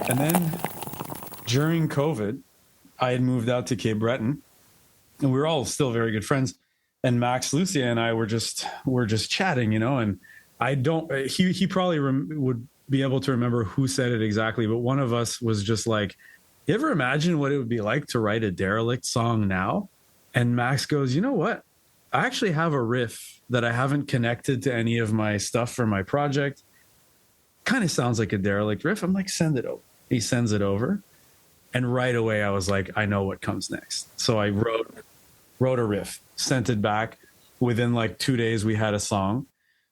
And then during COVID, I had moved out to Cape Breton, and we were all still very good friends. And Max Lucia and I were just chatting, you know, and I don't, he probably would be able to remember who said it exactly, but one of us was just like, you ever imagine what it would be like to write a Derelict song now? And Max goes, you know what? I actually have a riff that I haven't connected to any of my stuff for my project. Kind of sounds like a Derelict riff. I'm like, send it over. He sends it over. And right away I was like, I know what comes next. So I wrote a riff, sent it back. Within like 2 days, we had a song.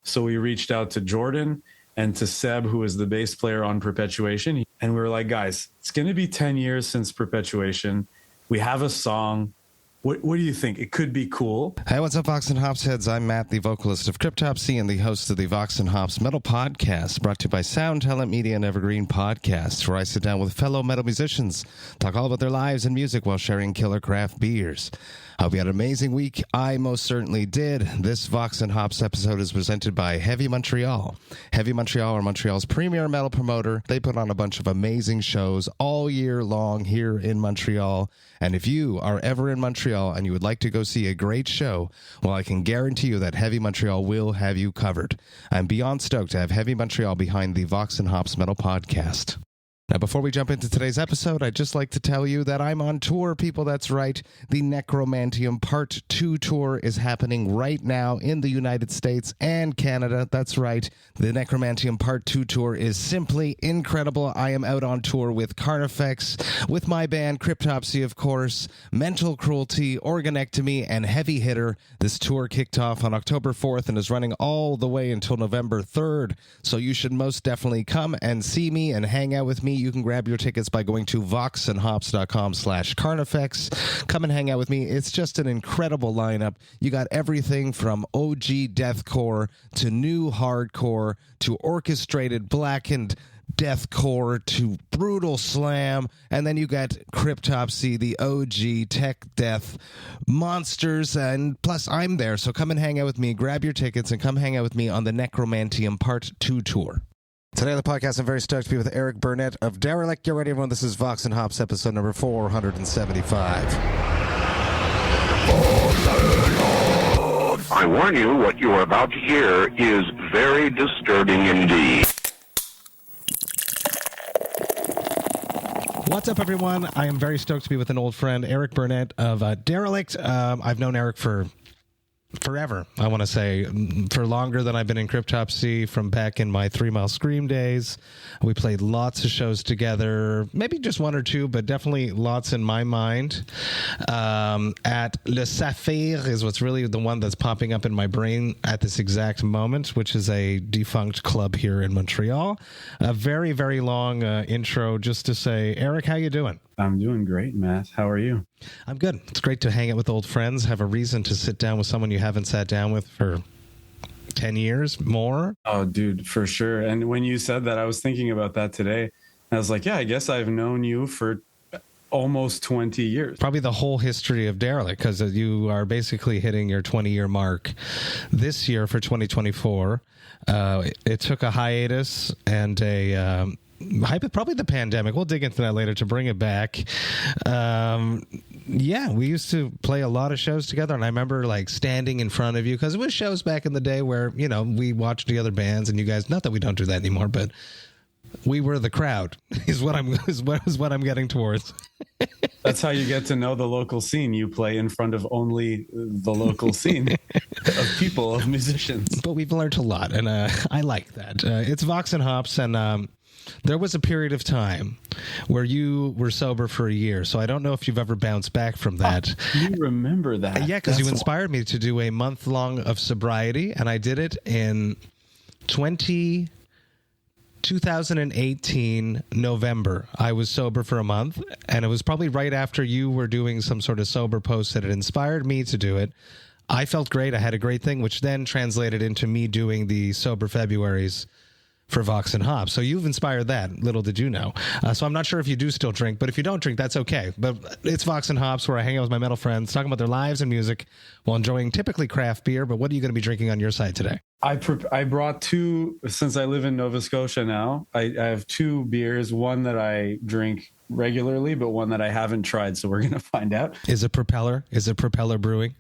So we reached out to Jordan and to Seb, who is the bass player on Perpetuation. And we were like, guys, it's going to be 10 years since Perpetuation. We have a song. What do you think? It could be cool. Hey, what's up, Vox&Hops heads? I'm Matt, the vocalist of Cryptopsy and the host of the Vox&Hops Metal Podcast, brought to you by Sound Talent Media and Evergreen Podcasts, where I sit down with fellow metal musicians, talk all about their lives and music while sharing killer craft beers. Hope you had an amazing week. I most certainly did. This Vox&Hops episode is presented by Heavy Montreal. Heavy Montreal are Montreal's premier metal promoter. They put on a bunch of amazing shows all year long here in Montreal. And if you are ever in Montreal and you would like to go see a great show, well, I can guarantee you that Heavy Montreal will have you covered. I'm beyond stoked to have Heavy Montreal behind the Vox&Hops Metal Podcast. Now, before we jump into today's episode, I'd just like to tell you that I'm on tour, people. That's right. The Necromantium Part 2 tour is happening right now in the United States and Canada. That's right. The Necromantium Part 2 tour is simply incredible. I am out on tour with Carnifex, with my band Cryptopsy, of course, Mental Cruelty, Organectomy, and Heavy Hitter. This tour kicked off on October 4th and is running all the way until November 3rd. So you should most definitely come and see me and hang out with me. You can grab your tickets by going to voxandhops.com/Carnifex. Come and hang out with me. It's just an incredible lineup. You got everything from OG deathcore to new hardcore to orchestrated blackened deathcore to brutal slam, and then you got Cryptopsy, the OG tech death monsters, and plus I'm there. So come and hang out with me. Grab your tickets and come hang out with me on the Necromantium Part 2 tour. Today on the podcast, I'm very stoked to be with Eric Burnet of Derelict. Get ready, everyone. This is Vox&Hops episode number 475. I warn you, what you are about to hear is very disturbing indeed. What's up, everyone? I am very stoked to be with an old friend, Eric Burnet of Derelict. I've known Eric for forever, I want to say, for longer than I've been in Cryptopsy, from back in my 3 Mile Scream days. We played lots of shows together, maybe just one or two, but definitely lots in my mind. At Le Saphir is what's really the one that's popping up in my brain at this exact moment, which is a defunct club here in Montreal. A very, very long intro just to say, Eric, how you doing? I'm doing great, Matt. How are you? I'm good. It's great to hang out with old friends, have a reason to sit down with someone you haven't sat down with for 10 years more. Oh, dude, for sure. And when you said that, I was thinking about that today. I was like, yeah, I guess I've known you for almost 20 years. Probably the whole history of Derelict, because you are basically hitting your 20-year mark this year for 2024. It took a hiatus and probably the pandemic. We'll dig into that later to bring it back. Yeah, we used to play a lot of shows together, and I remember like standing in front of you, because it was shows back in the day where, you know, we watched the other bands, and you guys, not that we don't do that anymore, but we were the crowd is what I'm getting towards. That's how you get to know the local scene. You play in front of only the local scene of people, of musicians. But we've learned a lot, and I like that. It's Vox&Hops, and there was a period of time where you were sober for a year, so I don't know if you've ever bounced back from that. Oh, you remember that? Yeah, because you inspired me to do a month long of sobriety, and I did it in 2018 November. I was sober for a month, and it was probably right after you were doing some sort of sober post that it inspired me to do it. I felt great. I had a great thing, which then translated into me doing the Sober Februaries for Vox and Hops. So you've inspired that, little did you know. So I'm not sure if you do still drink, but if you don't drink, that's okay. But it's Vox and Hops, where I hang out with my metal friends, talking about their lives and music while enjoying typically craft beer. But what are you going to be drinking on your side today? I brought two, since I live in Nova Scotia now. I have two beers, one that I drink regularly, but one that I haven't tried. So we're going to find out. Is it Propeller? Is it Propeller Brewing?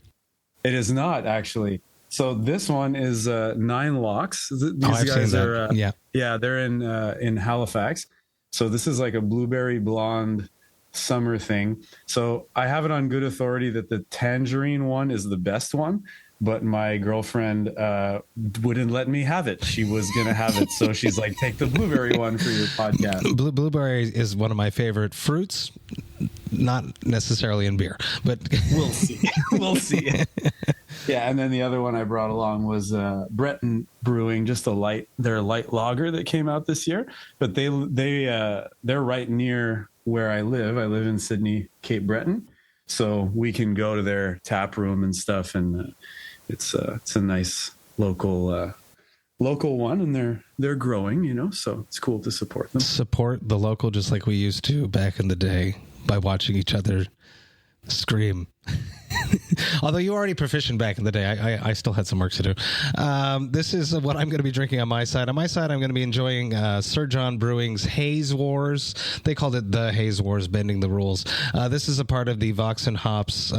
It is not, actually. So this one is Nine Locks. These I've guys seen are, that. yeah, they're in Halifax. So this is like a blueberry blonde summer thing. So I have it on good authority that the tangerine one is the best one, but my girlfriend wouldn't let me have it. She was going to have it. So she's like, take the blueberry one for your podcast. Blueberry is one of my favorite fruits, not necessarily in beer, but we'll see. We'll see. Yeah, and then the other one I brought along was Breton Brewing, just their light lager that came out this year. But they're right near where I live. I live in Sydney, Cape Breton, so we can go to their tap room and stuff. And it's a nice local one, and they're growing, so it's cool to support them. Support the local, just like we used to back in the day, by watching each other scream. Although you were already proficient back in the day, I still had some work to do. This is what I'm going to be drinking on my side. On my side, I'm going to be enjoying Sir John Brewing's Haze Wars. They called it the Haze Wars, bending the rules. This is a part of the Vox and Hops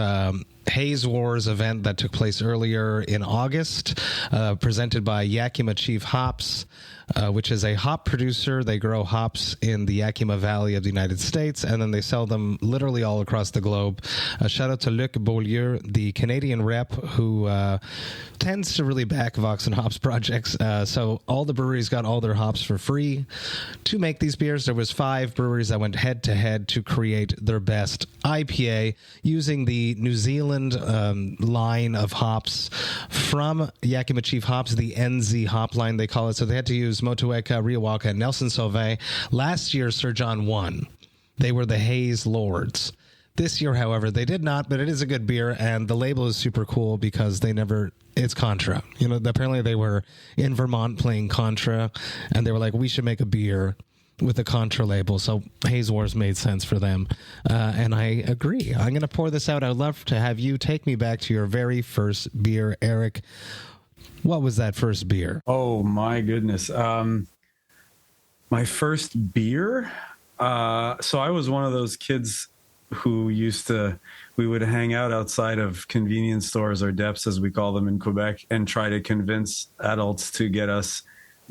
Haze Wars event that took place earlier in August, presented by Yakima Chief Hops, which is a hop producer. They grow hops in the Yakima Valley of the United States, and then they sell them literally all across the globe. Shout out to Luc Beaulieu, the Canadian rep, who tends to really back Vox and Hops projects. So all the breweries got all their hops for free to make these beers. There was 5 breweries that went head to head to create their best IPA using the New Zealand line of hops from Yakima Chief Hops, the NZ hop line they call it. So they had to use Motueka, Riawaka, and Nelson Sauvin. Last year, Sir John won. They were the Haze Lords. This year, however, they did not, but it is a good beer, and the label is super cool because it's Contra. Apparently they were in Vermont playing Contra, and they were like, we should make a beer with the Contra label. So Haze Wars made sense for them. And I agree. I'm going to pour this out. I'd love to have you take me back to your very first beer, Eric. What was that first beer? Oh, my goodness. My first beer? So I was one of those kids who we would hang out outside of convenience stores, or deps as we call them in Quebec, and try to convince adults to get us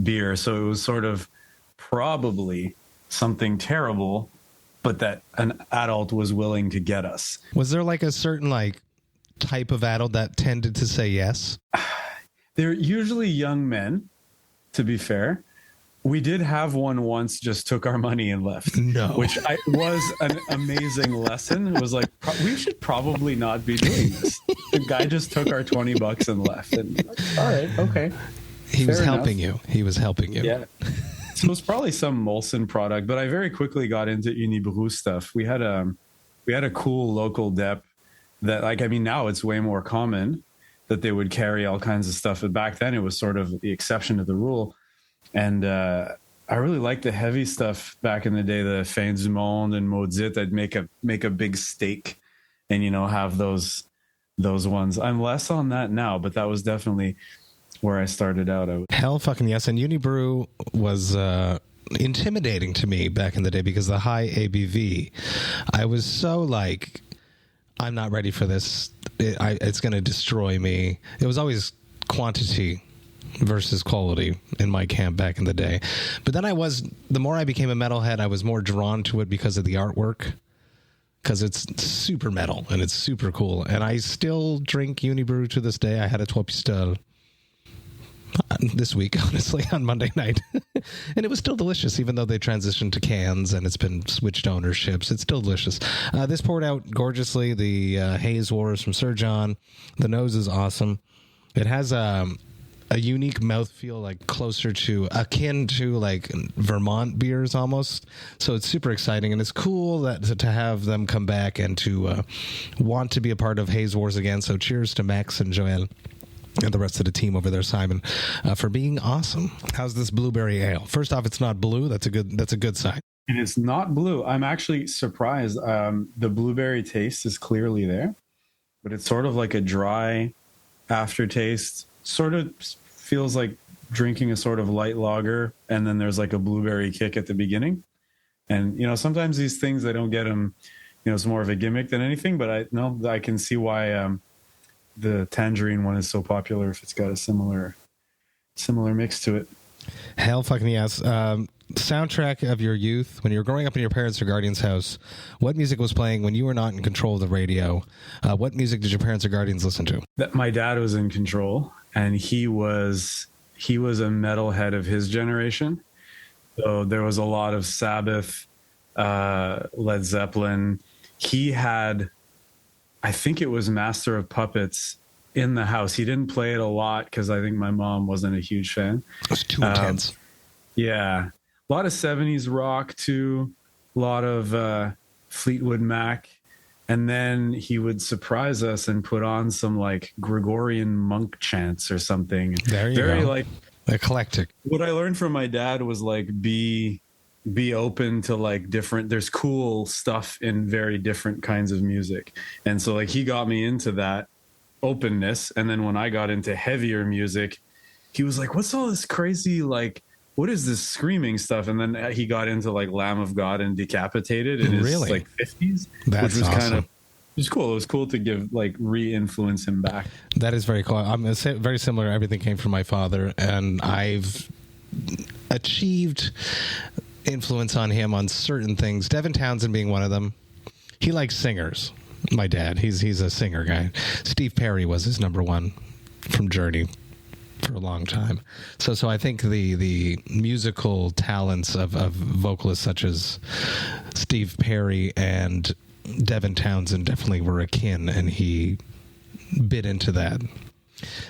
beer. So it was sort of probably something terrible, but that an adult was willing to get us. Was there like a certain type of adult that tended to say yes? They're usually young men, to be fair. We did have one once just took our money and left. No. Which was an amazing lesson. It was like, we should probably not be doing this. The guy just took our $20 and left. And all right, okay. He was helping you. Yeah. So it was probably some Molson product, but I very quickly got into Unibrew stuff. We had a cool local dep that, now it's way more common that they would carry all kinds of stuff. But back then it was sort of the exception to the rule. And I really liked the heavy stuff back in the day, the Fin du Monde and Maudit. I'd make a big steak and, have those ones. I'm less on that now, but that was definitely where I started out. Hell fucking yes. And Unibrew was intimidating to me back in the day because the high ABV. I was so I'm not ready for this. It's going to destroy me. It was always quantity versus quality in my camp back in the day. But then the more I became a metalhead, I was more drawn to it because of the artwork, because it's super metal and it's super cool. And I still drink Unibrew to this day. I had a 12 Pistol this week, honestly, on Monday night. And it was still delicious, even though they transitioned to cans and it's been switched ownerships. It's still delicious. This poured out gorgeously. The Haze Wars from Sir John. The nose is awesome. It has a unique mouthfeel, closer to, akin to Vermont beers almost. So it's super exciting, and it's cool that to have them come back and to want to be a part of Haze Wars again. So cheers to Max and Joel. and the rest of the team over there, Simon, for being awesome. How's this blueberry ale? First off, it's not blue. That's a good sign. It is not blue. I'm actually surprised. The blueberry taste is clearly there, but it's sort of like a dry aftertaste. Sort of feels like drinking a sort of light lager, and then there's like a blueberry kick at the beginning. And, sometimes these things, I don't get them, it's more of a gimmick than anything, but I can see why the tangerine one is so popular if it's got a similar mix to it. Hell fucking yes. Soundtrack of your youth, when you were growing up in your parents' or guardians' house, what music was playing when you were not in control of the radio? What music did your parents or guardians listen to? My dad was in control, and he was a metalhead of his generation. So there was a lot of Sabbath, Led Zeppelin. He had, I think it was Master of Puppets in the house. He didn't play it a lot because I think my mom wasn't a huge fan. It was too intense. Yeah. A lot of 70s rock too. A lot of Fleetwood Mac. And then he would surprise us and put on some like Gregorian monk chants or something. There you go. Like eclectic. What I learned from my dad was like be open to like different, there's cool stuff in very different kinds of music. And so like he got me into that openness. And then when I got into heavier music, he was like, what's all this crazy, like, what is this screaming stuff? And then he got into like Lamb of God and Decapitated in his like 50s, That's which was awesome. kind of, it was cool. It was cool to give like re-influence him back. That is very cool. I'm very similar. Everything came from my father, and I've achieved influence on him on certain things. Devin Townsend being one of them. He likes singers. My dad, he's a singer guy. Steve Perry was his number one from Journey for a long time. So I think the musical talents of vocalists such as Steve Perry and Devin Townsend definitely were akin, and he bit into that.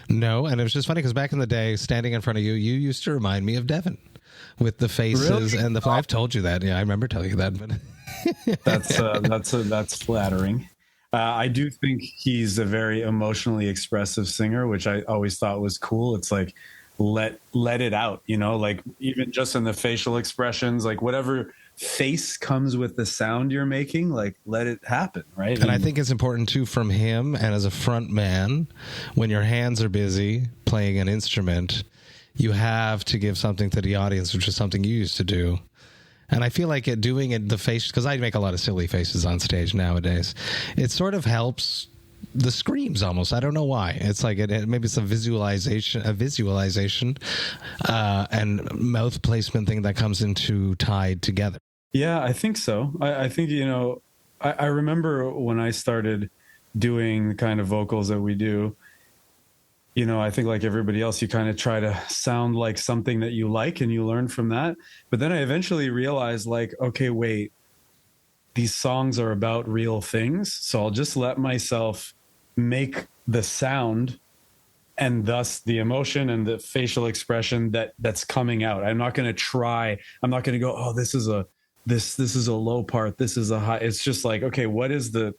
No, and it was just funny because back in the day, standing in front of you used to remind me of Devin with the faces and the. I've told you that. Yeah, I remember telling you that. But that's flattering. I do think he's a very emotionally expressive singer, which I always thought was cool. It's like let it out, like even just in the facial expressions, like whatever face comes with the sound you're making, like let it happen, right? And I think it's important too from him, and as a front man, when your hands are busy playing an instrument, you have to give something to the audience, which is something you used to do. And I feel like doing it, the face, because I make a lot of silly faces on stage nowadays, it sort of helps the screams almost. I don't know why. It's like maybe it's a visualization, and mouth placement thing that comes into tied together. Yeah, I think so. I think, I remember when I started doing the kind of vocals that we do, I think like everybody else, you kind of try to sound like something that you like and you learn from that. But then I eventually realized like, okay, wait, these songs are about real things. So I'll just let myself make the sound and thus the emotion and the facial expression that's coming out. I'm not going to go, oh, this is a low part. This is a high. It's just like, okay, what is the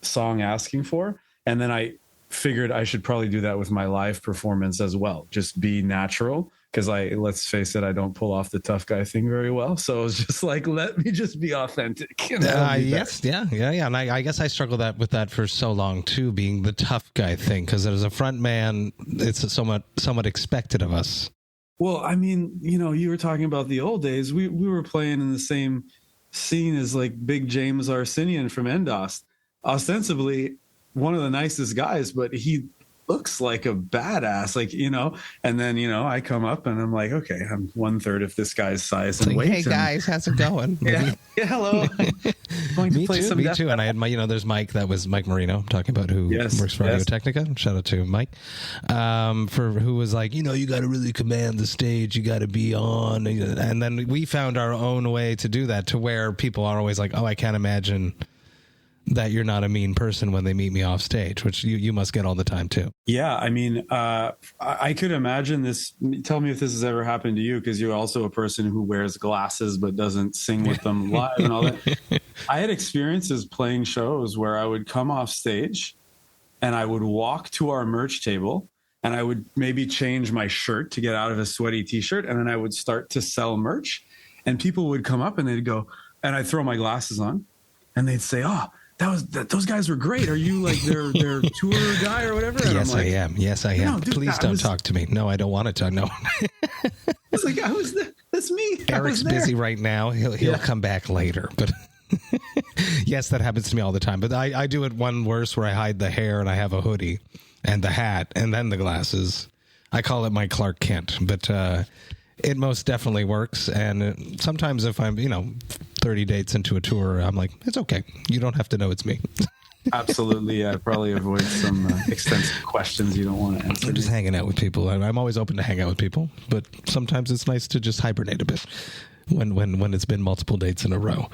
song asking for? And then I figured I should probably do that with my live performance as well. Just be natural. Because let's face it, I don't pull off the tough guy thing very well. So it was just like, let me just be authentic. Yes, yeah. And I guess I struggled with that for so long too, being the tough guy thing. Because as a front man, it's somewhat expected of us. Well, I mean, you were talking about the old days. We were playing in the same scene as like Big James Arsenian from Endos. Ostensibly one of the nicest guys, but he looks like a badass, like, and then, I come up and I'm like, okay, I'm 1/3 of this guy's size and weight. Hey guys, how's it going? Yeah, hello. Going to play some me too. And I had there's Mike, that was Mike Marino I'm talking about, who works for Audio Technica. Shout out to Mike, who was like, you got to really command the stage. You got to be on. And then we found our own way to do that, to where people are always like, oh, I can't imagine that you're not a mean person when they meet me off stage, which you must get all the time too. Yeah, I mean, I could imagine this. Tell me if this has ever happened to you, because you're also a person who wears glasses but doesn't sing with them live and all that. I had experiences playing shows where I would come off stage and I would walk to our merch table and I would maybe change my shirt to get out of a sweaty t-shirt. And then I would start to sell merch, and people would come up and they'd go, and I'd throw my glasses on and they'd say, "Oh, those guys were great. Are you like their tour guy or whatever?" And yes, I'm like, I am. Yes, I am. No, dude, please don't talk to me. No, I don't want to talk. No. It's like, that's me. Eric's busy right now. He'll come back later, but yes, that happens to me all the time. But I do it one worse, where I hide the hair and I have a hoodie and the hat and then the glasses. I call it my Clark Kent, but it most definitely works. And sometimes if I'm, 30 dates into a tour, I'm like, it's okay. You don't have to know it's me. Absolutely. Yeah, probably avoid some extensive questions you don't want to answer. I'm just hanging out with people. I'm always open to hang out with people, but sometimes it's nice to just hibernate a bit when it's been multiple dates in a row.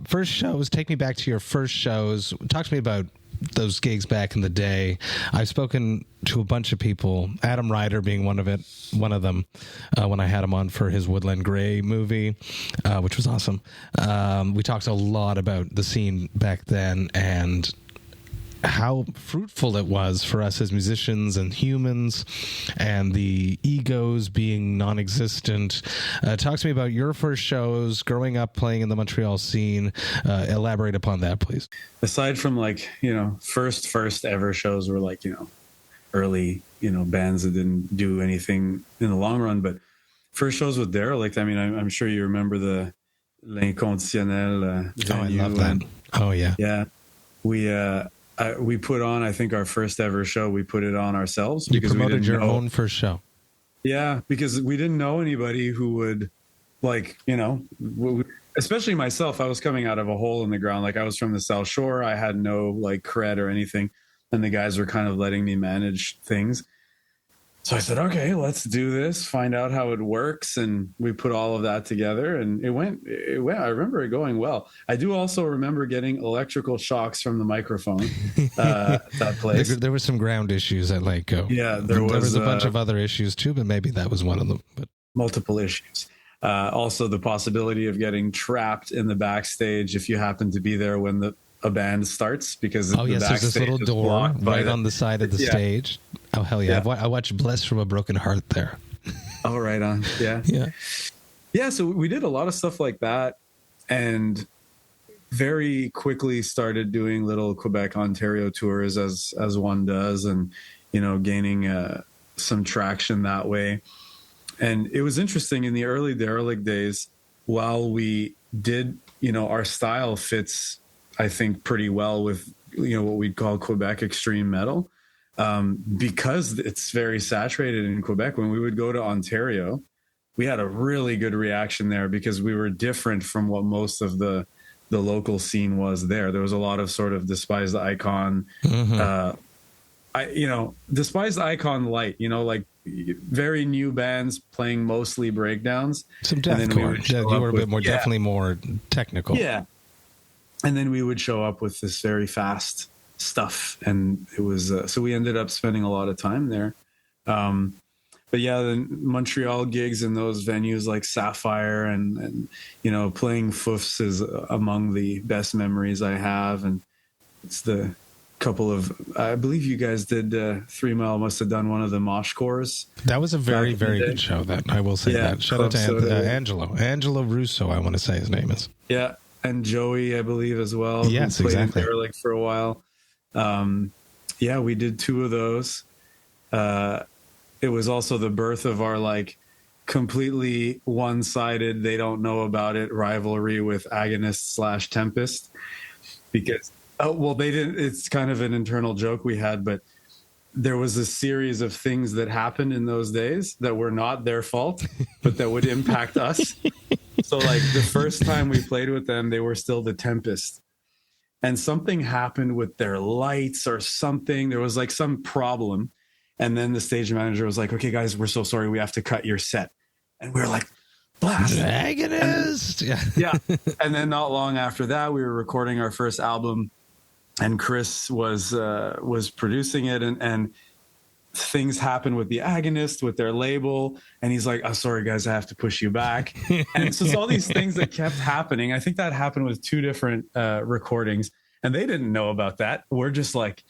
First shows, take me back to your first shows. Talk to me about those gigs back in the day. I've spoken to a bunch of people, Adam Ryder being one of them, when I had him on for his Woodland Gray movie, which was awesome. We talked a lot about the scene back then and how fruitful it was for us as musicians and humans, and the egos being non-existent. Talk to me about your first shows, growing up playing in the Montreal scene. Elaborate upon that, please. Aside from first ever shows were early, bands that didn't do anything in the long run, but first shows with Derelict, I mean, I'm sure you remember the L'Inconditionnel venue. I love that. Oh yeah. Yeah. We put on, I think, our first ever show. We put it on ourselves. You promoted your own first show. Yeah, because we didn't know anybody who would, especially myself. I was coming out of a hole in the ground. Like, I was from the South Shore. I had no cred or anything, and the guys were kind of letting me manage things. So I said, okay, let's do this, find out how it works. And we put all of that together, and it went, I remember it going well. I do also remember getting electrical shocks from the microphone at that place. There were some ground issues at Lake Go. Yeah, there was a bunch of other issues too, but maybe that was one of them. But multiple issues. Also the possibility of getting trapped in the backstage if you happen to be there when a band starts, because there's this little door right on the side of the stage. Oh hell yeah! I watched "Blessed from a Broken Heart" there. Oh, right on. Yeah. So we did a lot of stuff like that, and very quickly started doing little Quebec, Ontario tours as one does, and gaining some traction that way. And it was interesting in the early Derelict days. While we did, our style fits, I think, pretty well with what we'd call Quebec extreme metal, because it's very saturated in Quebec. When we would go to Ontario, we had a really good reaction there because we were different from what most of the local scene was there. There was a lot of sort of Despised Icon, Despised Icon light, very new bands playing mostly breakdowns. Some deathcore. You were a bit more, definitely more technical. Yeah. And then we would show up with this very fast stuff. And it was, so we ended up spending a lot of time there. But yeah, the Montreal gigs in those venues like Sapphire and playing Foufs is among the best memories I have. And it's the couple of, I believe you guys did 3 Mile must have done one of the mosh cores. That was a very, very good show, that I will say that. Shout out to Angelo Russo, I want to say his name is. Yeah. And Joey, I believe, as well. Yes, who played exactly. in Derelict for a while. We did 2 of those. It was also the birth of our completely one-sided, they don't know about it rivalry with Agonist / Tempest, because they didn't. It's kind of an internal joke we had, but there was a series of things that happened in those days that were not their fault, but that would impact us. So the first time we played with them, they were still the Tempest, and something happened with their lights or something. There was some problem. And then the stage manager was like, okay, guys, we're so sorry. We have to cut your set. And we were like, blast. Agonist. Yeah. And then not long after that, we were recording our first album, and Chris was producing it, and things happened with the Agonist, with their label. And he's like, oh, sorry, guys, I have to push you back. And so it's all these things that kept happening. I think that happened with 2 different recordings, and they didn't know about that. We're just like,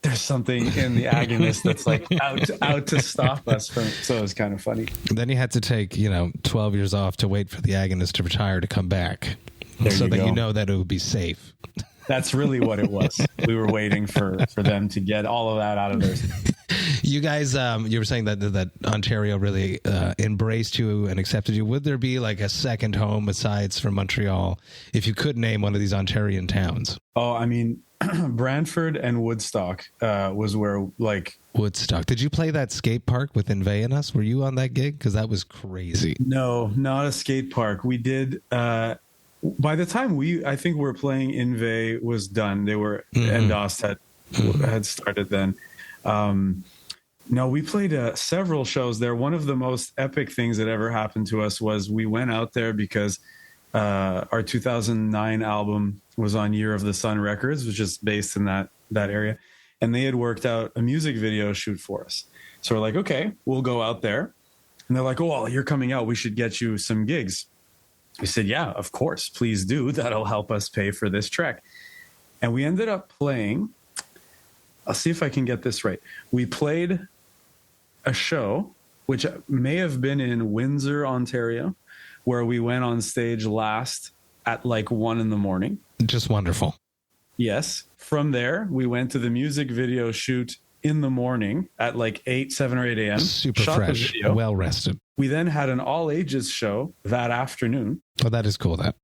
there's something in the agonist that's like out to stop us from it. So it was kind of funny. Then you had to take 12 years off to wait for the agonist to retire to come back, so that go. you know that it would be safe. That's really what it was. We were waiting for them to get all of that out of there. You guys, you were saying that Ontario really embraced you and accepted you. Would there be like a second home besides from Montreal if you could name one of these Ontarian towns? Oh, I mean, Brantford and Woodstock was where, like... Woodstock. Did you play that skate park with Inveigh and us? Were you on that gig? Because that was crazy. No, not a skate park. We did... by the time I think we were playing, Inveigh was done. They were... Endost had started then. No, we played several shows there. One of the most epic things that ever happened to us was we went out there because our 2009 album was on Year of the Sun Records, which is based in that area. And they had worked out a music video shoot for us. So we're like, okay, we'll go out there. And they're like, oh, well, you're coming out. We should get you some gigs. We said, yeah, of course, please do. That'll help us pay for this trek. And we ended up playing, I'll see if I can get this right. We played a show, which may have been in Windsor, Ontario, where we went on stage last at like 1 a.m. Just wonderful. Yes. From there, we went to the music video shoot in the morning at like 7 or 8 a.m. Super fresh, well rested. We then had an all ages show that afternoon. Oh, that is cool. That.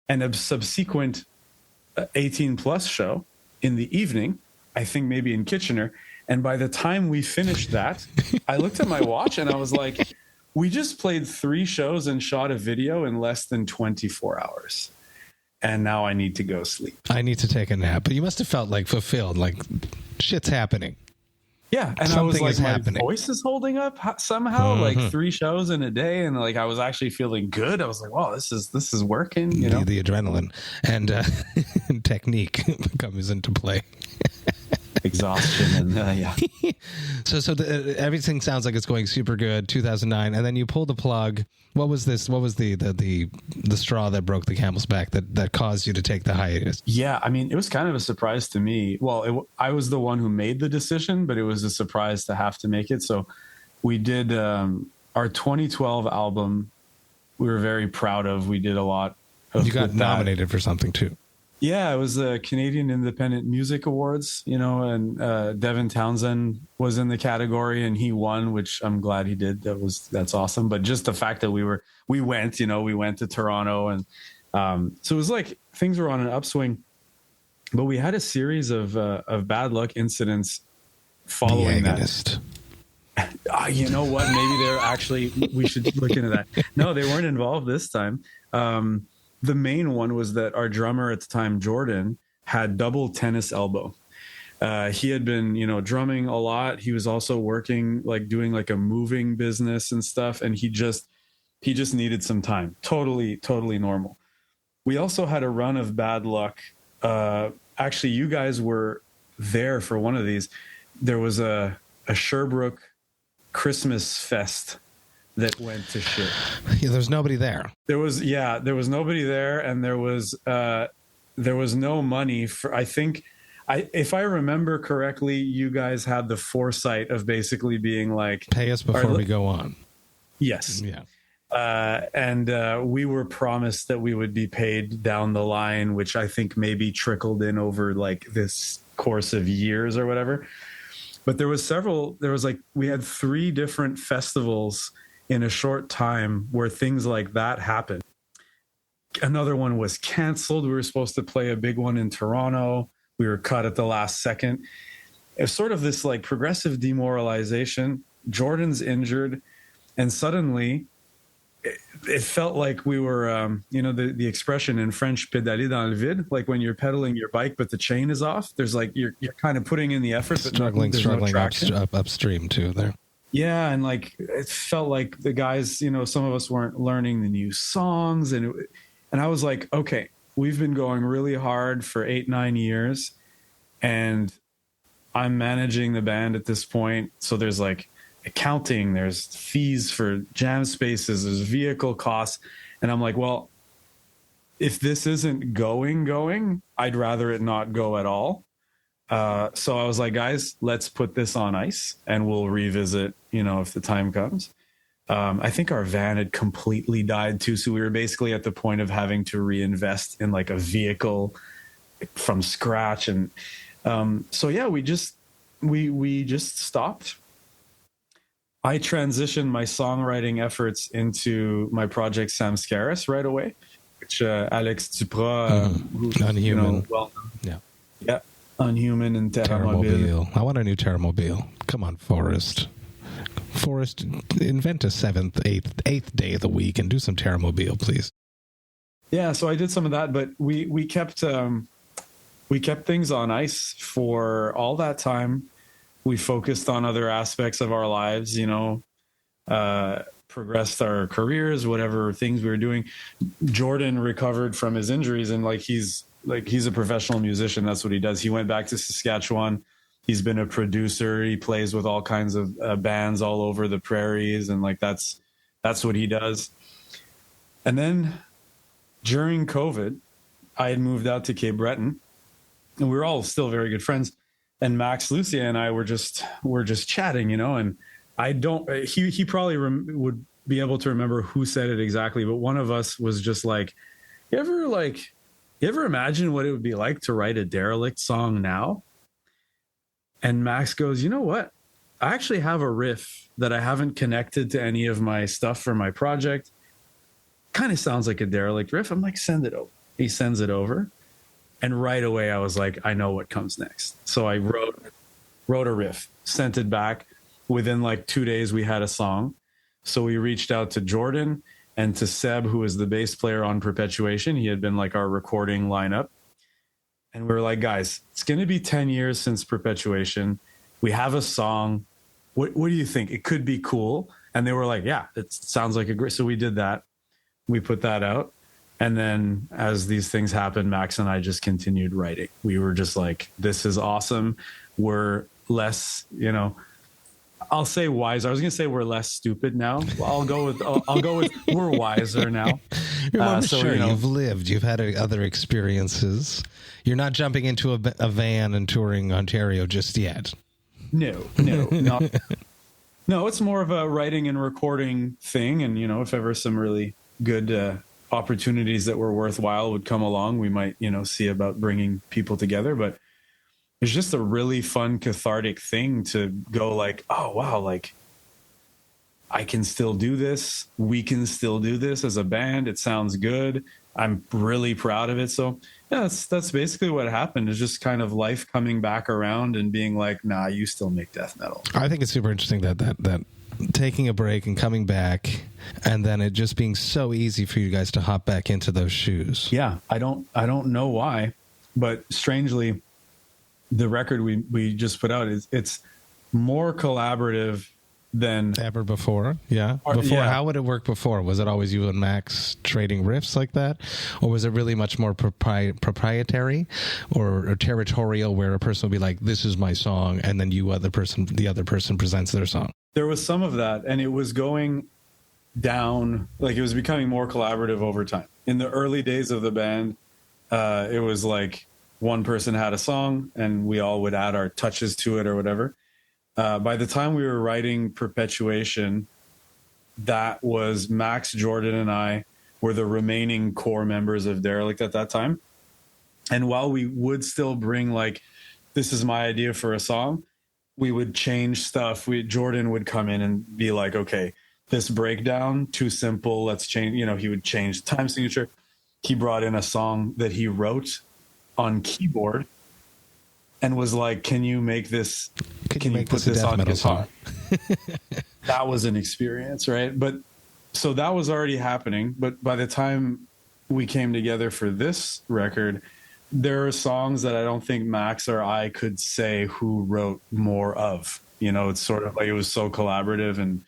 And a subsequent 18 plus show in the evening, I think maybe in Kitchener. And by the time we finished that, I looked at my watch and I was like, we just played 3 shows and shot a video in less than 24 hours. And now I need to go sleep. I need to take a nap. But you must have felt like fulfilled, like shit's happening. Yeah. And something I was like, is my happening. Voice is holding up somehow, like 3 shows in a day. And like, I was actually feeling good. I was like, wow, this is working. You know, the adrenaline and technique comes into play. Exhaustion and yeah. So everything sounds like it's going super good. 2009, and then you pull the plug. What was this? What was the straw that broke the camel's back that caused you to take the hiatus? Yeah, I mean, it was kind of a surprise to me. Well, I was the one who made the decision, but it was a surprise to have to make it. So we did our 2012 album. We were very proud of. We did a lot. You got nominated for something too. Yeah, it was the Canadian Independent Music Awards, and Devin Townsend was in the category and he won, which I'm glad he did. That's awesome. But just the fact that we went to Toronto and so it was like things were on an upswing, but we had a series of bad luck incidents following that. You know what? Maybe they're actually, we should look into that. No, they weren't involved this time. The main one was that our drummer at the time, Jordan, had double tennis elbow. He had been, drumming a lot. He was also working, like doing like a moving business and stuff. And he just needed some time. Totally normal. We also had a run of bad luck. Actually, you guys were there for one of these. There was a Sherbrooke Christmas fest that went to shit. Yeah, there's nobody there. There was nobody there, and there was no money for. I think, if I remember correctly, you guys had the foresight of basically being like, pay us before we go on. Yes. Yeah. And we were promised that we would be paid down the line, which I think maybe trickled in over like this course of years or whatever. But we had 3 different festivals in a short time where things like that happened. Another one was canceled. We were supposed to play a big one in Toronto. We were cut at the last second. It's sort of this like progressive demoralization. Jordan's injured. And suddenly it felt like we were, the expression in French, pédaler dans le vide, like when you're pedaling your bike, but the chain is off. There's like, you're kind of putting in the effort, but struggling upstream too there. Yeah, and like it felt like the guys, some of us weren't learning the new songs, and I was like, okay, we've been going really hard for 8-9 years, and I'm managing the band at this point. So there's like accounting, there's fees for jam spaces, there's vehicle costs, and I'm like, well, if this isn't going, I'd rather it not go at all. So I was like, guys, let's put this on ice and we'll revisit, if the time comes. I think our van had completely died too. So we were basically at the point of having to reinvest in like a vehicle from scratch. And we just stopped. I transitioned my songwriting efforts into my project Samskaris right away, which Alex Duprat, Unhuman. Yeah, Unhuman and Terramobile. I want a new Terramobile. Come on, Forrest. Forrest, invent a seventh, eighth day of the week and do some Terramobile, please. Yeah, so I did some of that, but we kept things on ice for all that time. We focused on other aspects of our lives, progressed our careers, whatever things we were doing. Jordan recovered from his injuries, and he's a professional musician. That's what he does. He went back to Saskatchewan. He's been a producer. He plays with all kinds of bands all over the prairies, and that's what he does. And then during COVID, I had moved out to Cape Breton, and we were all still very good friends. And Max, Lucia, and I were just chatting, and I don't. He probably would be able to remember who said it exactly, but one of us was just like, you ever imagine what it would be like to write a Derelict song now? And Max goes, you know what? I actually have a riff that I haven't connected to any of my stuff for my project. Kind of sounds like a Derelict riff. I'm like, send it over. He sends it over. And right away, I was like, I know what comes next. So I wrote a riff, sent it back. Within 2 days, we had a song. So we reached out to Jordan and to Seb, who was the bass player on Perpetuation. He had been our recording lineup. And we were like, guys, it's going to be 10 years since Perpetuation. We have a song. What do you think? It could be cool. And they were like, yeah, it sounds like a great. So we did that. We put that out. And then as these things happened, Max and I just continued writing. We were just like, this is awesome. We're less, I'll say wiser. I was going to say we're less stupid now. I'll go with we're wiser now. You're sure you've lived. You've had other experiences. You're not jumping into a van and touring Ontario just yet. No. No, it's more of a writing and recording thing. And, if ever some really good opportunities that were worthwhile would come along, we might, see about bringing people together. But it's just a really fun, cathartic thing to go oh, wow, I can still do this. We can still do this as a band. It sounds good. I'm really proud of it. So yeah, that's basically what happened. It's just kind of life coming back around and being like, nah, you still make death metal. I think it's super interesting that taking a break and coming back, and then it just being so easy for you guys to hop back into those shoes. Yeah, I don't know why, but strangely, the record we just put out it's more collaborative than ever before. Yeah, How would it work before? Was it always you and Max trading riffs like that, or was it really much more proprietary or territorial, where a person would be like, "This is my song," and then the other person presents their song? There was some of that, and it was going down, it was becoming more collaborative over time. In the early days of the band, it was one person had a song and we all would add our touches to it or whatever. By the time we were writing Perpetuation, that was Max, Jordan, and I were the remaining core members of Derelict at that time. And while we would still bring this is my idea for a song, we would change stuff. Jordan would come in and be like, okay, this breakdown, too simple. Let's change, he would change the time signature. He brought in a song that he wrote on keyboard and was like, can you make this, can you put this on guitar? That was an experience, right? But so that was already happening. But by the time we came together for this record, there are songs that I don't think Max or I could say who wrote more of. It's sort of it was so collaborative and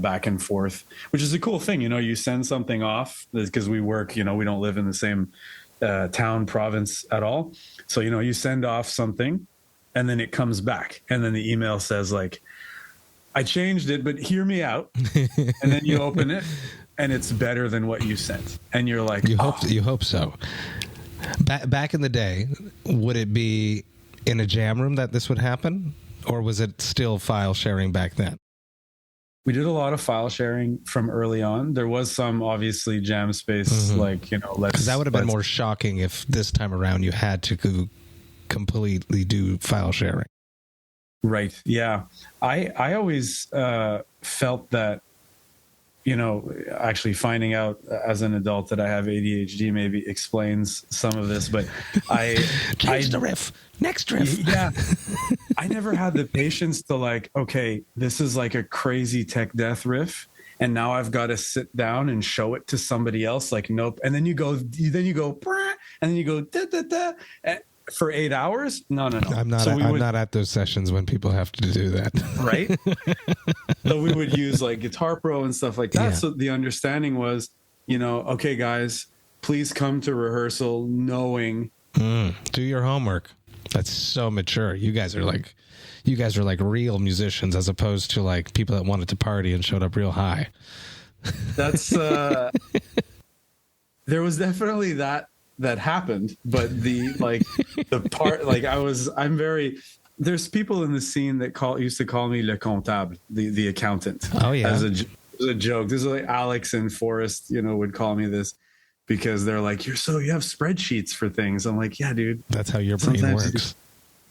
back and forth, which is a cool thing. You send something off because we work, we don't live in the same town, province at all. So, you send off something and then it comes back. And then the email says I changed it, but hear me out. And then you open it and it's better than what you sent. And you're like, you hope so. Back in the day, would it be in a jam room that this would happen? Or was it still file sharing back then? We did a lot of file sharing from early on. There was some, obviously, jam space, like, you know, because that would have been more shocking if this time around you had to completely do file sharing. Right. Yeah. I always felt that, you know, actually finding out as an adult that I have ADHD maybe explains some of this, but Change the riff. Next riff. Yeah. I never had the patience to like, okay, this is like a crazy tech death riff. And now I've got to sit down and show it to somebody else. Like, nope. And then you go, and then you go, da, da, da, for 8 hours. No. I'm not at those sessions when people have to do that. Right. So we would use like Guitar Pro and stuff like that. Yeah. So the understanding was, you know, okay, guys, please come to rehearsal knowing. Do your homework. That's so mature. You guys are like real musicians as opposed to like people that wanted to party and showed up real high. That's there was definitely that happened, but there's people in the scene that used to call me le comptable, the accountant. Oh yeah. As a joke. This is like Alex and Forrest, you know, would call me this because they're like, you have spreadsheets for things. I'm like, yeah, dude. That's how your brain works.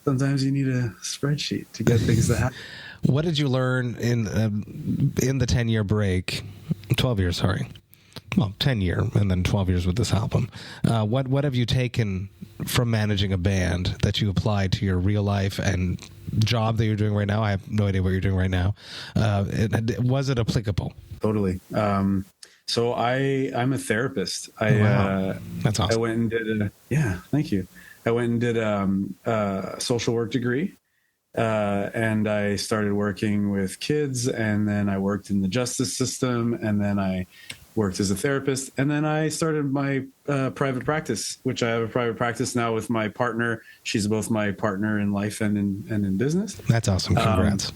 Sometimes you need a spreadsheet to get things to happen. What did you learn in the 10-year break? 12 years, sorry. Well, 10 year and then 12 years with this album. What have you taken from managing a band that you applied to your real life and job that you're doing right now? I have no idea what you're doing right now. Was it applicable? Totally. So I'm a therapist. Wow. That's awesome. I went and did thank you. I went and did a social work degree. And I started working with kids, and then I worked in the justice system, and then I worked as a therapist, and then I started my private practice, which I have a private practice now with my partner. She's both my partner in life and in business. That's awesome. Congrats.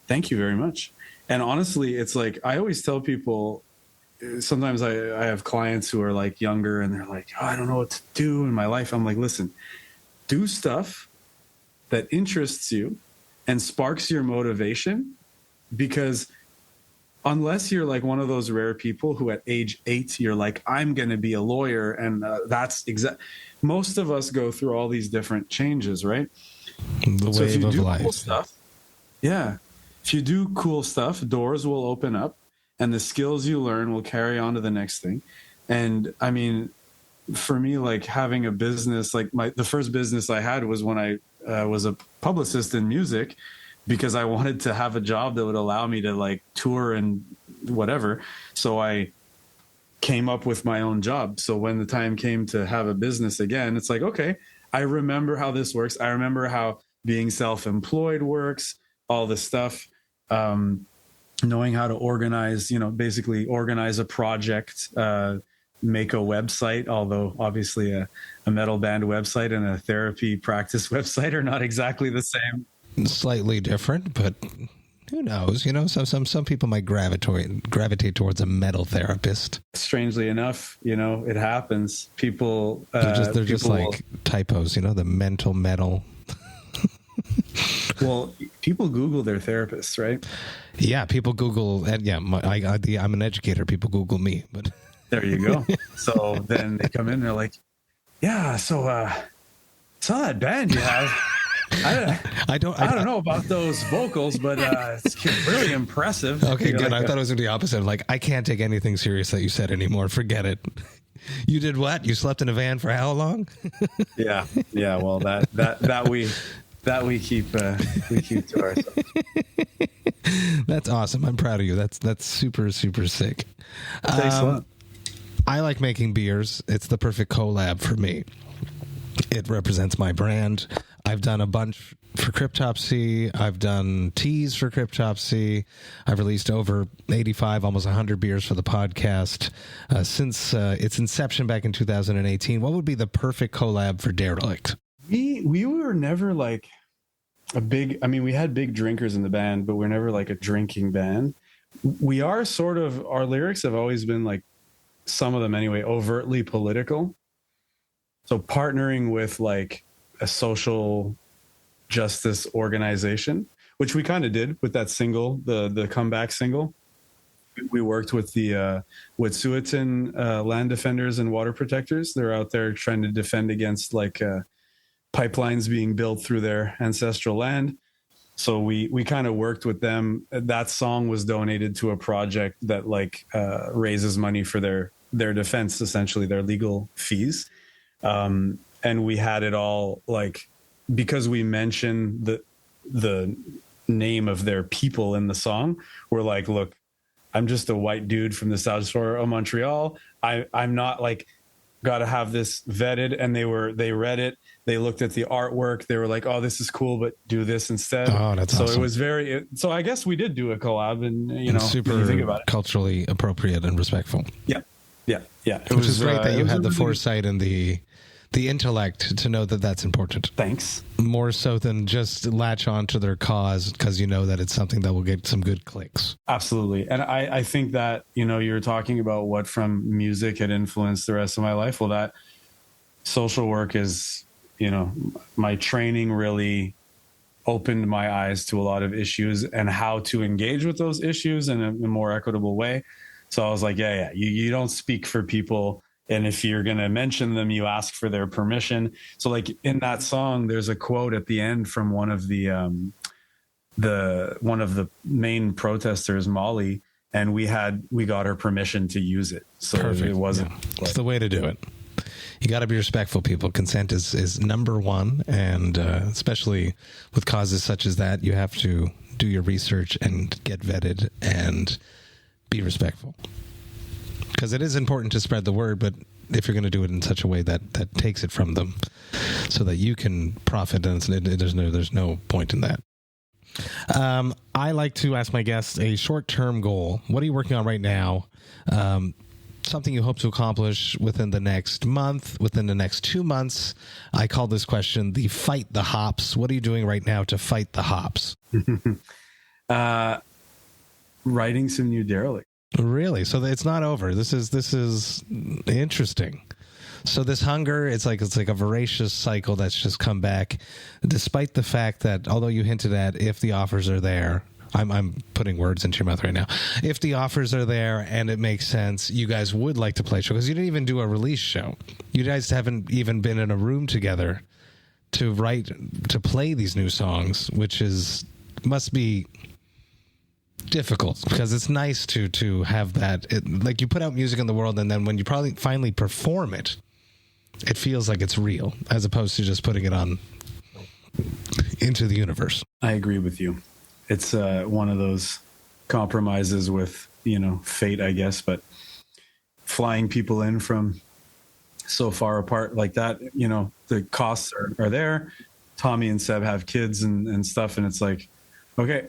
Thank you very much. And honestly, it's like, I always tell people, sometimes I have clients who are like younger and they're like, oh, I don't know what to do in my life. I'm like, listen, do stuff that interests you and sparks your motivation, because unless you're like one of those rare people who at age 8, you're like, I'm going to be a lawyer. And that's most of us go through all these different changes, right? The so wave if you of do life. Cool stuff, yeah. If you do cool stuff, doors will open up and the skills you learn will carry on to the next thing. And I mean, for me, like having a business, like the first business I had was when I was a publicist in music, because I wanted to have a job that would allow me to like tour and whatever. So I came up with my own job. So when the time came to have a business again, it's like, okay, I remember how this works. I remember how being self-employed works, all this stuff, knowing how to organize, basically organize a project, make a website, although obviously a metal band website and a therapy practice website are not exactly the same. Slightly different, but who knows? Some people might gravitate towards a metal therapist. Strangely enough, it happens. People they're just like typos, the mental metal. Well, people Google their therapists, right? Yeah, people Google, and I'm an educator. People Google me, but there you go. So then they come in, and they're like, "Yeah, so saw that band you have." I don't know about those vocals, but it's really impressive. Okay, good. I thought it was going to be the opposite. Like, I can't take anything serious that you said anymore. Forget it. You did what? You slept in a van for how long? Yeah. Well, that we keep to ourselves. That's awesome. I'm proud of you. That's super, super sick. Thanks a lot. I like making beers. It's the perfect collab for me. It represents my brand. I've done a bunch for Cryptopsy. I've done teas for Cryptopsy. I've released over 85, almost 100 beers for the podcast. Since its inception back in 2018, what would be the perfect collab for Derelict? We were never like we had big drinkers in the band, but we're never like a drinking band. We are sort of, our lyrics have always been like, some of them anyway, overtly political. So partnering with like a social justice organization, which we kind of did with that single, the comeback single. We worked with the Wet'suwet'en land defenders and water protectors. They're out there trying to defend against like pipelines being built through their ancestral land. So we kind of worked with them. That song was donated to a project that like raises money for their defense, essentially their legal fees. And we had it all like, because we mentioned the name of their people in the song, we're like, look, I'm just a white dude from the South Shore of Montreal. I'm not like, got to have this vetted. And they read it. They looked at the artwork. They were like, oh, this is cool, but do this instead. Oh, that's so awesome. It was so I guess we did do a collab, and you know, super when you think about it. Culturally appropriate and respectful. Yeah. Which is great that you had the foresight and the intellect to know that that's important. Thanks. More so than just latch on to their cause because you know that it's something that will get some good clicks. Absolutely. And I think that, you know, you're talking about what from music had influenced the rest of my life. Well, that social work is, you know, my training really opened my eyes to a lot of issues and how to engage with those issues in a more equitable way. So I was like, you don't speak for people. And if you're going to mention them, you ask for their permission. So like in that song, there's a quote at the end from one of the main protesters, Molly, and we got her permission to use it. So Perfect. It wasn't. Yeah. It's the way to do it. You got to be respectful, people. Consent is number one. And especially with causes such as that, you have to do your research and get vetted and be respectful. Because it is important to spread the word, but if you're going to do it in such a way that takes it from them so that you can profit, and there's no point in that. I like to ask my guests a short-term goal. What are you working on right now? Something you hope to accomplish within the next month, within the next 2 months. I call this question the fight the hops. What are you doing right now to fight the hops? Writing some new Derelict. Really? So it's not over. This is interesting. So this hunger, it's like a voracious cycle that's just come back, despite the fact that, although you hinted at if the offers are there, I'm putting words into your mouth right now. If the offers are there and it makes sense, you guys would like to play a show, because you didn't even do a release show. You guys haven't even been in a room together to play these new songs, which must be difficult, because it's nice to have that. Like you put out music in the world, and then when you probably finally perform it, it feels like it's real, as opposed to just putting it on into the universe. I agree with you. It's one of those compromises with, you know, fate, I guess, but flying people in from so far apart like that, you know, the costs are there. Tommy and Seb have kids and stuff, and it's like, okay,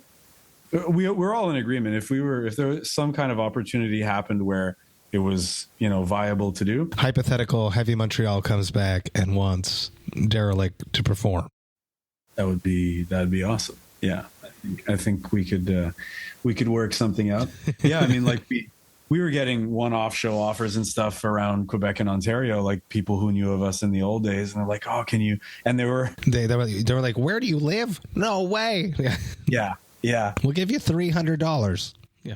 we're all in agreement. If there was some kind of opportunity happened where it was, you know, viable to do. Hypothetical, Heavy Montreal comes back and wants Derelict to perform. That'd be awesome. Yeah, I think we could work something out. Yeah, I mean, like we were getting one-off show offers and stuff around Quebec and Ontario, like people who knew of us in the old days, and they're like, "Oh, can you?" And they were like, "Where do you live? No way." Yeah. We'll give you $300. Yeah.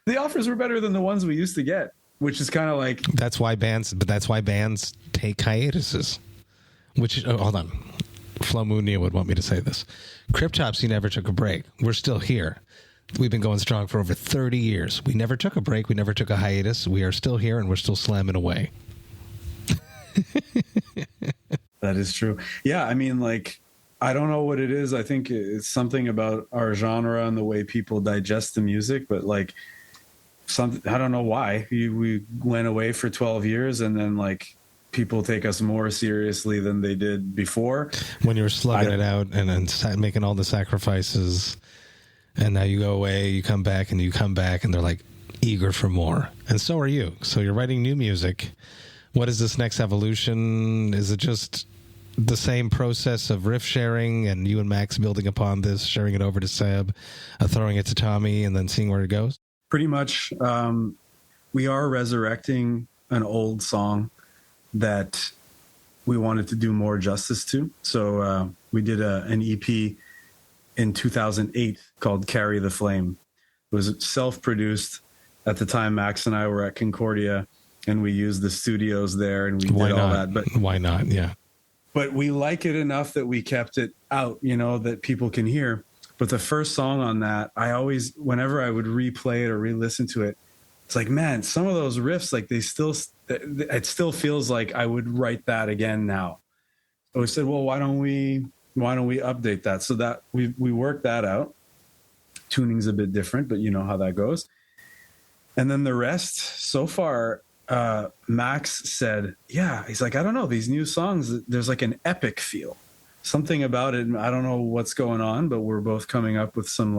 The offers were better than the ones we used to get, which is kind of like... That's why bands take hiatuses. Hold on. Flo Munia would want me to say this. Cryptopsy never took a break. We're still here. We've been going strong for over 30 years. We never took a break. We never took a hiatus. We are still here, and we're still slamming away. That is true. Yeah, I mean, like... I don't know what it is. I think it's something about our genre and the way people digest the music, but like I don't know why we went away for 12 years and then like people take us more seriously than they did before. When you were slugging it out and then making all the sacrifices, and now you go away, you come back and they're like eager for more. And so are you. So you're writing new music. What is this next evolution? Is it just the same process of riff sharing and you and Max building upon this, sharing it over to Seb, throwing it to Tommy, and then seeing where it goes? Pretty much. We are resurrecting an old song that we wanted to do more justice to. So we did an EP in 2008 called Carry the Flame. It was self-produced. At the time, Max and I were at Concordia, and we used the studios there, and we did all that. But why not? Yeah. But we like it enough that we kept it out, that people can hear. But the first song on that, I always, whenever I would replay it or re-listen to it, it's like, man, some of those riffs, like it still feels like I would write that again now. So we said, well, why don't we update that? So that we worked that out. Tuning's a bit different, but you know how that goes. And then the rest, so far, Max said, yeah, he's like, I don't know, these new songs, there's like an epic feel, something about it. I don't know what's going on, but we're both coming up with some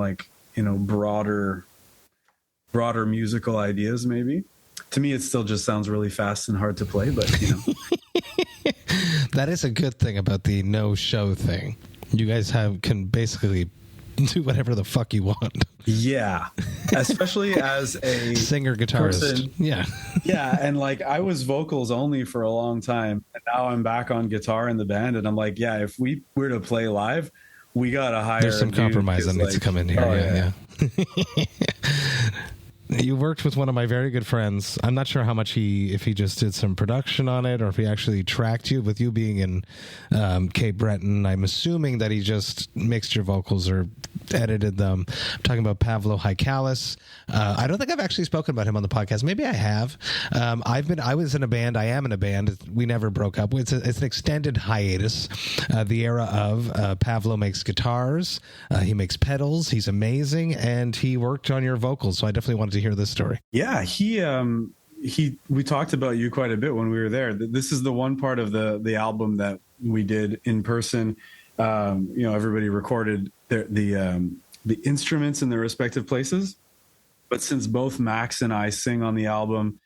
broader musical ideas. Maybe to me, it still just sounds really fast and hard to play, but that is a good thing about the no show thing. You guys can basically do whatever the fuck you want. Yeah. Especially as a singer guitarist. Person. Yeah. Yeah. And I was vocals only for a long time. And now I'm back on guitar in the band. And I'm like, yeah, if we were to play live, we got to hire. There's some compromise that needs to come in here. Oh, yeah. You worked with one of my very good friends. I'm not sure how much if he just did some production on it or if he actually tracked you. With you being in Cape Breton, I'm assuming that he just mixed your vocals or edited them. I'm talking about Pavlo Hiatus. I don't think I've actually spoken about him on the podcast. Maybe I have. I was in a band. I am in a band. We never broke up. It's an extended hiatus. The era of Pavlo makes guitars. He makes pedals. He's amazing, and he worked on your vocals. So I definitely wanted to hear this story. Yeah, we talked about you quite a bit when we were there. This is the one part of the album that we did in person. Everybody recorded the instruments in their respective places, but since both Max and I sing on the album,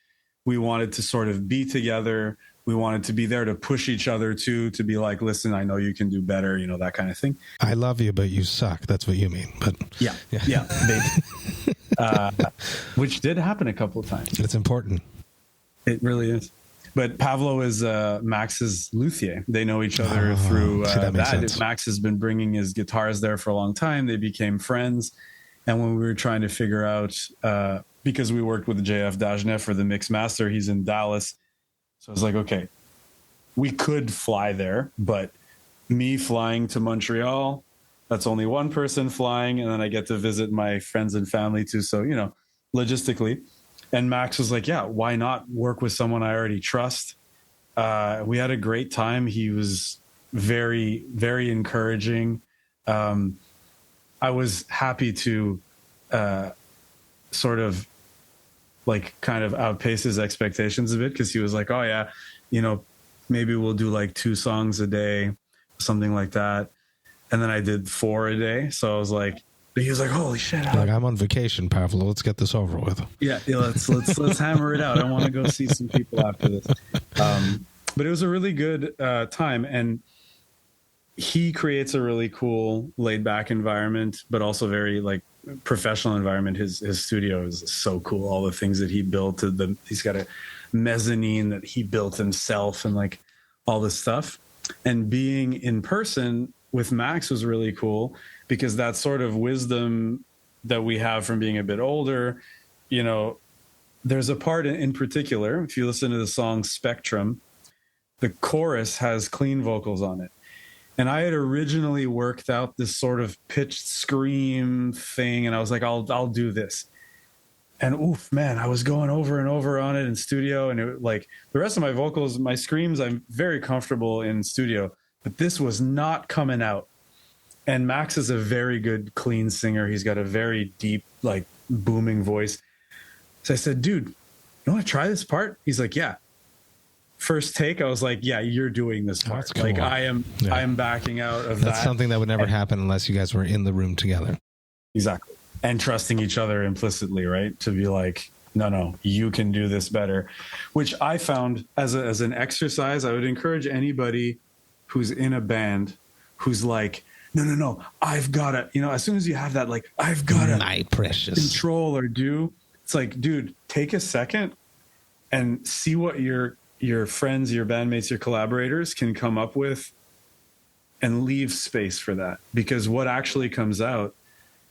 we wanted to sort of be together. We wanted to be there to push each other to be like, listen, I know you can do better, that kind of thing. I love you, but you suck. That's what you mean. But yeah, baby. Which did happen a couple of times. It's important. It really is. But Pavlo is Max's luthier. They know each other through that. Max has been bringing his guitars there for a long time. They became friends. And when we were trying to figure out, because we worked with JF Dajnev for the mix master, he's in Dallas. So I was like, okay, we could fly there, but me flying to Montreal, that's only one person flying. And then I get to visit my friends and family too. So, logistically. And Max was like, yeah, why not work with someone I already trust? We had a great time. He was very, very encouraging. I was happy to sort of kind of outpace his expectations a bit, because he was like, oh yeah, maybe we'll do 2 songs a day, something like that. And then I did 4 a day. So I was like, he was like, holy shit. I'm on vacation, Pavlo. Let's get this over with. Yeah, let's hammer it out. I want to go see some people after this. But it was a really good time. And he creates a really cool laid back environment, but also very professional environment. His studio is so cool. All the things that he built, he's got a mezzanine that he built himself and all this stuff. And being in person with Max was really cool, because that sort of wisdom that we have from being a bit older, there's a part in particular, if you listen to the song Spectrum, the chorus has clean vocals on it. And I had originally worked out this sort of pitched scream thing, and I was like, I'll do this. And oof, man, I was going over and over on it in studio, and it the rest of my vocals, my screams, I'm very comfortable in studio, but this was not coming out. And Max is a very good, clean singer. He's got a very deep, booming voice. So I said, dude, you want to try this part? He's like, yeah. First take, I was like, yeah, you're doing this part. That's cool. I am backing out of that. That's something that would never happen unless you guys were in the room together. Exactly. And trusting each other implicitly, right? To be like, no, you can do this better. Which I found as an exercise, I would encourage anybody who's in a band who's like, no, I've got to, as soon as you have that, I've got to my precious control or do, it's like, dude, take a second and see what you're your friends, your bandmates, your collaborators can come up with and leave space for that. Because what actually comes out,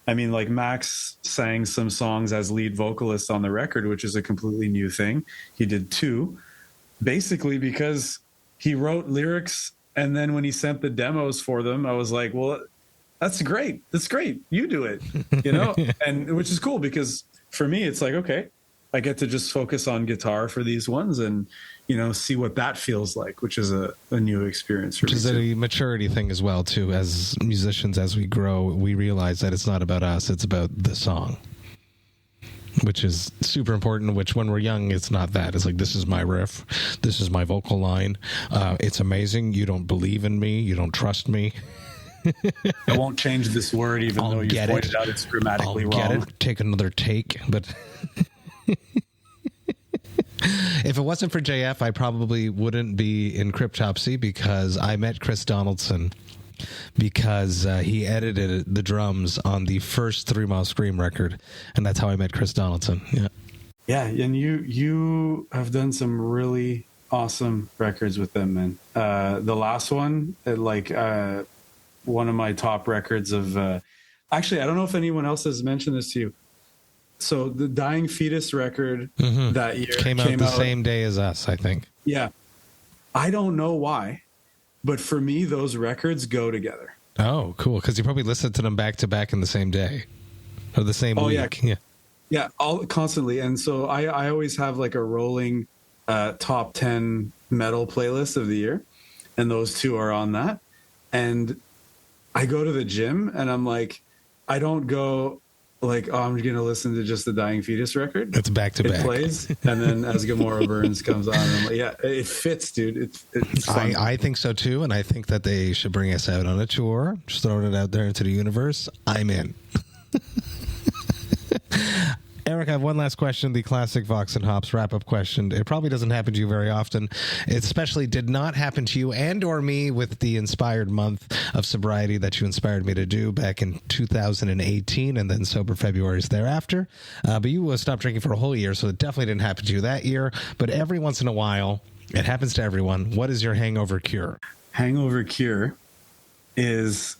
I mean, like Max sang some songs as lead vocalist on the record, which is a completely new thing. He did 2, basically because he wrote lyrics, and then when he sent the demos for them, I was like, well, that's great. That's great. You do it, you know? And which is cool, because for me, it's like, okay, I get to just focus on guitar for these ones and, you know, see what that feels like, which is a new experience for me. Which is a maturity thing as well, too. As musicians, as we grow, we realize that it's not about us, it's about the song, which is super important, which when we're young, it's not that. It's like, this is my riff. This is my vocal line. It's amazing. You don't believe in me. You don't trust me. I won't change this word, even though you pointed out it's grammatically wrong. Get it. Take another take. But if it wasn't for JF, I probably wouldn't be in Cryptopsy, because I met Chris Donaldson because he edited the drums on the first 3 Mile Scream record, and that's how I met Chris Donaldson. Yeah, and you have done some really awesome records with them, man. The last one, one of my top records of actually, I don't know if anyone else has mentioned this to you. So the Dying Fetus record that year came out the same day as us, I think. Yeah. I don't know why, but for me, those records go together. Oh, cool. Because you probably listened to them back to back in the same day or the same week. Yeah, all constantly. And so I always have like a rolling top 10 metal playlist of the year. And those 2 are on that. And I go to the gym and I'm like, I don't go like, oh, I'm going to listen to just the Dying Fetus record. It's back to back. It plays. And then As Gomorrah Burns comes on. And I'm like, yeah, it fits, dude. It's fun. I think so too. And I think that they should bring us out on a tour. Just throwing it out there into the universe. I'm in. Eric, I have one last question, the classic Vox and Hops wrap-up question. It probably doesn't happen to you very often. It especially did not happen to you and or me with the inspired month of sobriety that you inspired me to do back in 2018 and then sober Februarys thereafter. But you stopped drinking for a whole year, so it definitely didn't happen to you that year. But every once in a while, it happens to everyone. What is your hangover cure? Hangover cure is,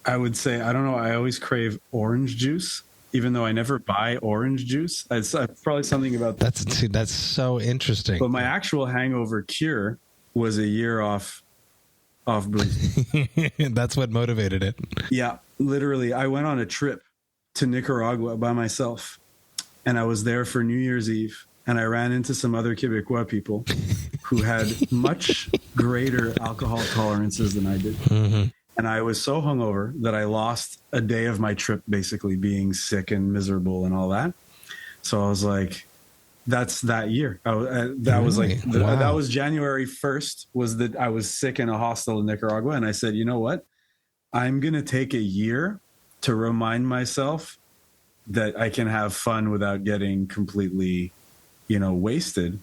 I would say, I don't know, I always crave orange juice. Even though I never buy orange juice, it's probably something about that. That's so interesting. But my actual hangover cure was a year off booze. That's what motivated it. Yeah, literally. I went on a trip to Nicaragua by myself, and I was there for New Year's Eve, and I ran into some other Quebecois people who had much greater alcohol tolerances than I did. Mm-hmm. And I was so hungover that I lost a day of my trip, basically being sick and miserable and all that. So I was like, that's that year. That was January 1st was that I was sick in a hostel in Nicaragua. And I said, you know what? I'm going to take a year to remind myself that I can have fun without getting completely, wasted.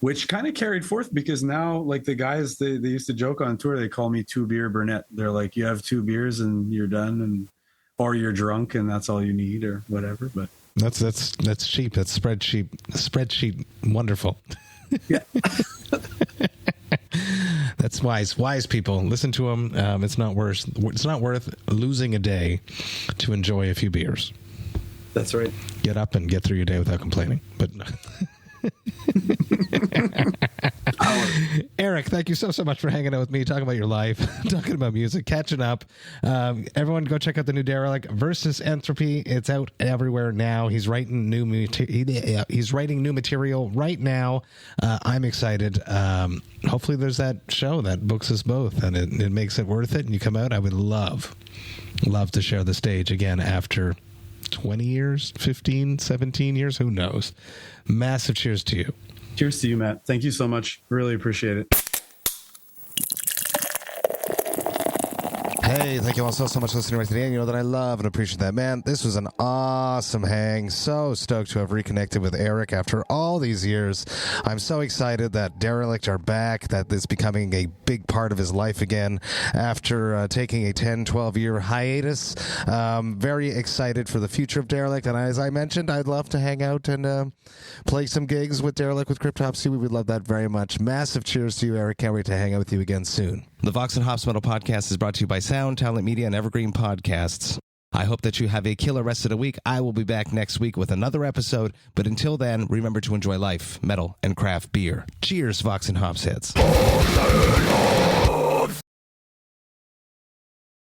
Which kind of carried forth because now, like the guys, they used to joke on tour. They call me 2-beer Burnet. They're like, you have 2 beers and you're done, or you're drunk and that's all you need, or whatever. But that's cheap. That's spreadsheet. Wonderful. Yeah. That's wise people. Listen to them. It's not worth losing a day to enjoy a few beers. That's right. Get up and get through your day without complaining. But. Eric, thank you so much for hanging out with me, talking about your life, talking about music, catching up. Everyone go check out the new Derelict versus Entropy. It's out everywhere now. He's writing new material right now. I'm excited. Hopefully there's that show that books us both and it makes it worth it and you come out. I would love to share the stage again after 20 years, 15, 17 years, who knows. Massive cheers to you. Cheers to you, Matt. Thank you so much. Really appreciate it. Hey, thank you all so much for listening right today. And you know that I love and appreciate that. Man, this was an awesome hang. So stoked to have reconnected with Eric after all these years. I'm so excited that Derelict are back, that it's becoming a big part of his life again after taking a 10, 12-year hiatus. Very excited for the future of Derelict. And as I mentioned, I'd love to hang out and play some gigs with Derelict with Cryptopsy. We would love that very much. Massive cheers to you, Eric. Can't wait to hang out with you again soon. The Vox&Hops Metal Podcast is brought to you by Sound Talent Media and Evergreen Podcasts. I hope that you have a killer rest of the week. I will be back next week with another episode. But until then, remember to enjoy life, metal, and craft beer. Cheers, Vox&Hops heads.